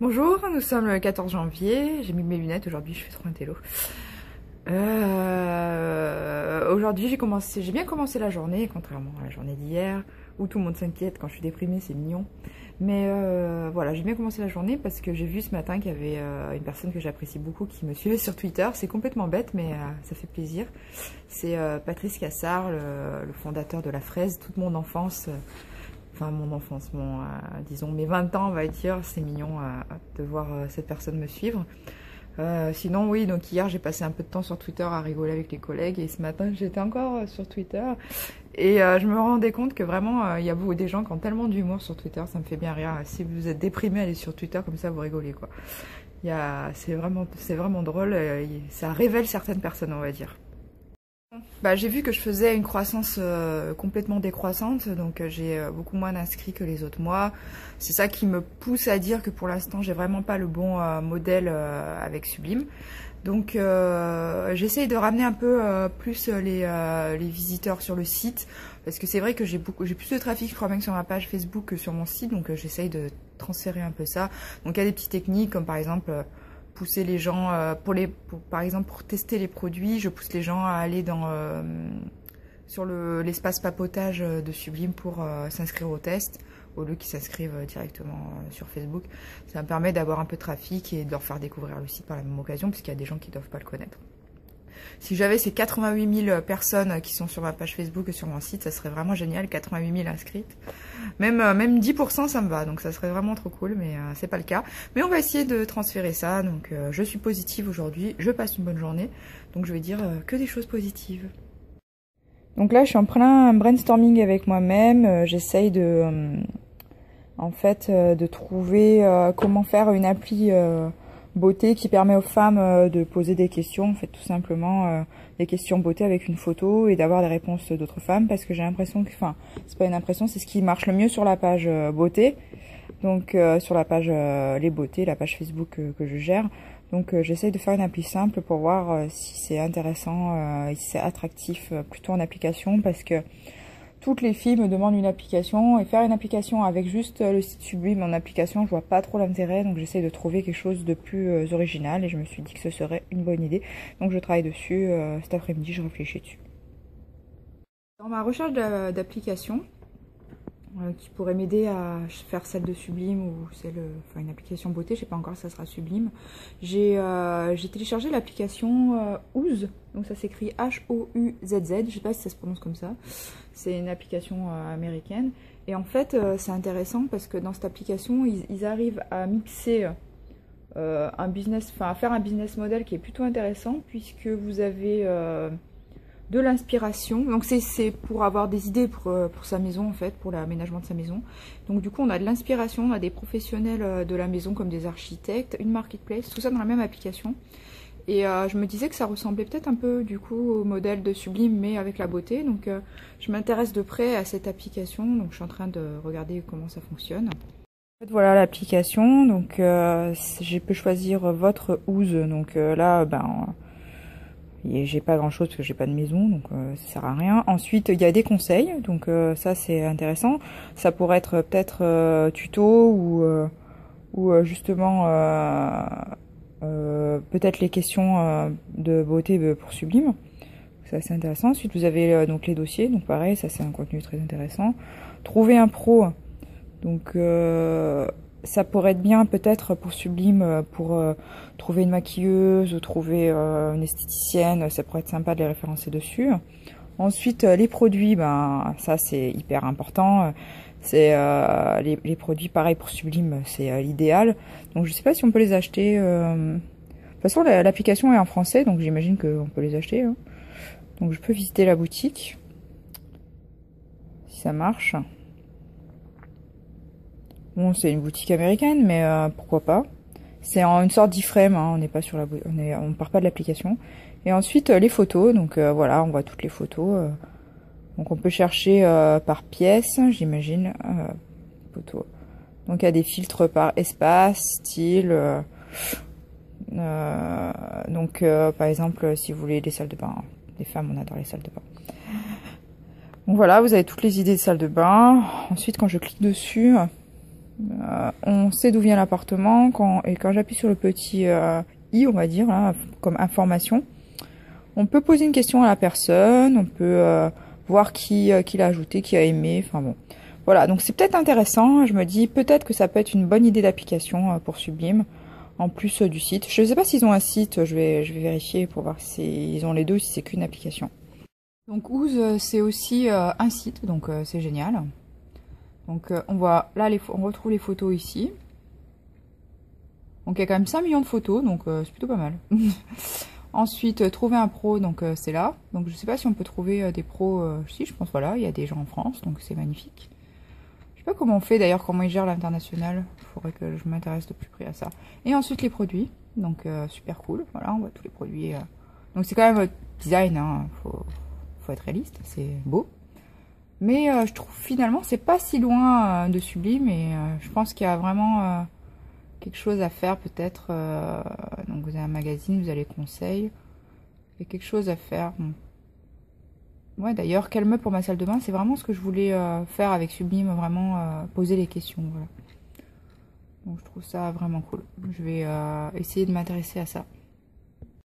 Bonjour, nous sommes le 14 janvier, j'ai mis mes lunettes, aujourd'hui je fais trop un télo. Aujourd'hui j'ai bien commencé la journée, contrairement à la journée d'hier, où tout le monde s'inquiète quand je suis déprimée, c'est mignon. Mais voilà, j'ai bien commencé la journée parce que j'ai vu ce matin qu'il y avait une personne que j'apprécie beaucoup qui me suivait sur Twitter. C'est complètement bête, mais ça fait plaisir. C'est Patrice Cassard, le fondateur de La Fraise, toute mon enfance. Enfin, mon enfance, disons mes 20 ans, on va dire, c'est mignon de voir cette personne me suivre. Sinon, oui, donc hier, j'ai passé un peu de temps sur Twitter à rigoler avec les collègues, et ce matin, j'étais encore sur Twitter, et je me rendais compte que vraiment, il y a des gens qui ont tellement d'humour sur Twitter, ça me fait bien rire. Si vous êtes déprimé, allez sur Twitter, comme ça, vous rigolez, quoi. C'est vraiment drôle, ça révèle certaines personnes, on va dire. Bah, j'ai vu que je faisais une croissance complètement décroissante, donc j'ai beaucoup moins d'inscrits que les autres mois. C'est ça qui me pousse à dire que pour l'instant, j'ai vraiment pas le bon modèle avec Sublime. Donc j'essaye de ramener un peu plus les visiteurs sur le site, parce que c'est vrai que j'ai plus de trafic, je crois, même sur ma page Facebook que sur mon site, donc j'essaye de transférer un peu ça. Donc il y a des petites techniques, comme par exemple pousser les gens par exemple pour tester les produits, je pousse les gens à aller sur l'espace papotage de Sublime pour s'inscrire au test au lieu qu'ils s'inscrivent directement sur Facebook. Ça me permet d'avoir un peu de trafic et de leur faire découvrir le site par la même occasion, puisqu'il y a des gens qui ne doivent pas le connaître. Si j'avais ces 88 000 personnes qui sont sur ma page Facebook et sur mon site, ça serait vraiment génial, 88 000 inscrites. Même 10%, ça me va, donc ça serait vraiment trop cool, mais c'est pas le cas. Mais on va essayer de transférer ça, donc je suis positive aujourd'hui, je passe une bonne journée, donc je vais dire que des choses positives. Donc là, je suis en plein brainstorming avec moi-même, j'essaye de trouver comment faire une appli beauté qui permet aux femmes de poser des questions, en fait tout simplement des questions beauté avec une photo et d'avoir des réponses d'autres femmes, parce que j'ai l'impression que, enfin c'est pas une impression, c'est ce qui marche le mieux sur la page beauté, donc sur la page les beautés, la page Facebook que je gère. Donc j'essaye de faire une appli simple pour voir si c'est intéressant, si c'est attractif plutôt en application, parce que toutes les filles me demandent une application, et faire une application avec juste le site Sublime en application, je vois pas trop l'intérêt, donc j'essaie de trouver quelque chose de plus original, et je me suis dit que ce serait une bonne idée. Donc je travaille dessus cet après-midi, je réfléchis dessus. Dans ma recherche d'application, qui pourrait m'aider à faire celle de Sublime ou enfin une application beauté, je sais pas encore si ça sera Sublime. J'ai téléchargé l'application Ouz, donc ça s'écrit H-O-U-Z-Z, je sais pas si ça se prononce comme ça. C'est une application américaine, et en fait c'est intéressant parce que dans cette application ils arrivent à mixer un business, enfin à faire un business model qui est plutôt intéressant, puisque vous avez de l'inspiration, donc c'est pour avoir des idées pour sa maison, en fait, pour l'aménagement de sa maison. Donc du coup on a de l'inspiration, on a des professionnels de la maison comme des architectes, une marketplace, tout ça dans la même application. Et je me disais que ça ressemblait peut-être un peu du coup au modèle de Sublime, mais avec la beauté. Donc je m'intéresse de près à cette application, donc je suis en train de regarder comment ça fonctionne. En fait, voilà l'application, donc je peux choisir votre Ouz, donc là j'ai pas grand chose parce que j'ai pas de maison, donc ça sert à rien. Ensuite il y a des conseils, donc ça c'est intéressant. Ça pourrait être peut-être tuto ou justement peut-être les questions de beauté pour Sublime. C'est assez intéressant. Ensuite vous avez donc les dossiers, donc pareil, ça c'est un contenu très intéressant. Trouver un pro, donc ça pourrait être bien peut-être pour Sublime, pour trouver une maquilleuse ou trouver une esthéticienne, ça pourrait être sympa de les référencer dessus. Ensuite les produits, ben ça c'est hyper important. C'est les produits, pareil pour Sublime, c'est l'idéal. Donc je sais pas si on peut les acheter. De toute façon l'application est en français, donc j'imagine qu'on peut les acheter. Hein. Donc je peux visiter la boutique si ça marche. Bon, c'est une boutique américaine, mais pourquoi pas. C'est une sorte d'iframe, hein, on n'est pas sur on part pas de l'application. Et ensuite les photos, donc voilà, on voit toutes les photos. Donc on peut chercher par pièce, j'imagine, photos. Donc il y a des filtres par espace, style. Donc par exemple, si vous voulez des salles de bain, les femmes, on adore les salles de bain. Donc voilà, vous avez toutes les idées de salles de bain. Ensuite, quand je clique dessus, On sait d'où vient l'appartement et quand j'appuie sur le petit i, on va dire, là, comme information, on peut poser une question à la personne, on peut voir qui l'a ajouté, qui a aimé, enfin bon. Voilà, donc c'est peut-être intéressant, je me dis peut-être que ça peut être une bonne idée d'application pour Sublime, en plus du site. Je ne sais pas s'ils ont un site, je vais vérifier pour voir s'ils ont les deux, si c'est qu'une application. Donc Ooze, c'est aussi un site, donc c'est génial. Donc on voit, là on retrouve les photos ici. Donc il y a quand même 5 millions de photos, donc c'est plutôt pas mal. Ensuite, trouver un pro, donc c'est là. Donc je sais pas si on peut trouver des pros, si je pense, voilà, il y a des gens en France, donc c'est magnifique. Je sais pas comment on fait d'ailleurs, comment ils gèrent l'international. Il faudrait que je m'intéresse de plus près à ça. Et ensuite les produits, donc super cool, voilà, on voit tous les produits. Donc c'est quand même design, hein, faut être réaliste, c'est beau. Mais je trouve finalement c'est pas si loin de Sublime et je pense qu'il y a vraiment quelque chose à faire peut-être. Donc vous avez un magazine, vous avez les conseils. Il y a quelque chose à faire. Bon. Ouais, d'ailleurs, quel meuble pour ma salle de bain, c'est vraiment ce que je voulais faire avec Sublime, vraiment poser les questions. Voilà. Donc je trouve ça vraiment cool. Je vais essayer de m'intéresser à ça.